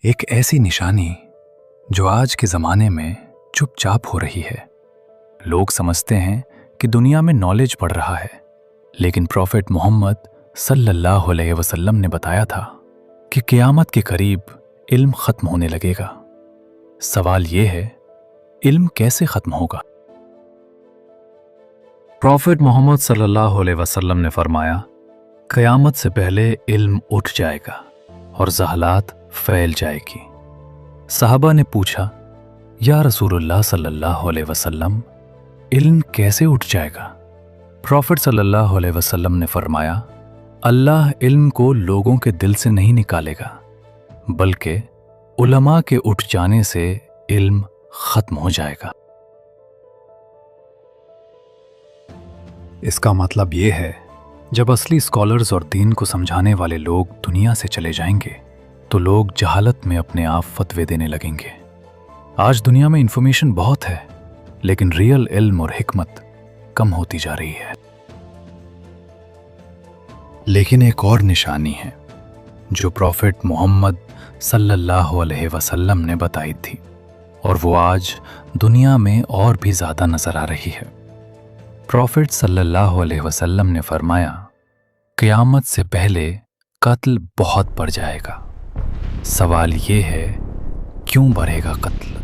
ایک ایسی نشانی جو آج کے زمانے میں چپ چاپ ہو رہی ہے۔ لوگ سمجھتے ہیں کہ دنیا میں نالج بڑھ رہا ہے، لیکن پروفٹ محمد صلی اللہ علیہ وسلم نے بتایا تھا کہ قیامت کے قریب علم ختم ہونے لگے گا۔ سوال یہ ہے، علم کیسے ختم ہوگا؟ پروفٹ محمد صلی اللہ علیہ وسلم نے فرمایا، قیامت سے پہلے علم اٹھ جائے گا اور جہالت پھیل جائے گی۔ صحابہ نے پوچھا، یا رسول اللہ صلی اللہ علیہ وسلم، علم کیسے اٹھ جائے گا؟ پروفٹ صلی اللہ علیہ وسلم نے فرمایا، اللہ علم کو لوگوں کے دل سے نہیں نکالے گا، بلکہ علماء کے اٹھ جانے سے علم ختم ہو جائے گا۔ اس کا مطلب یہ ہے، جب اصلی اسکالرز اور دین کو سمجھانے والے لوگ دنیا سے چلے جائیں گے تو لوگ جہالت میں اپنے آپ فتوے دینے لگیں گے۔ آج دنیا میں انفارمیشن بہت ہے، لیکن ریئل علم اور حکمت کم ہوتی جا رہی ہے۔ لیکن ایک اور نشانی ہے جو پروفٹ محمد صلی اللہ علیہ وسلم نے بتائی تھی، اور وہ آج دنیا میں اور بھی زیادہ نظر آ رہی ہے۔ پروفٹ صلی اللہ علیہ وسلم نے فرمایا، قیامت سے پہلے قتل بہت بڑھ جائے گا۔ سوال یہ ہے، کیوں بڑھے گا قتل؟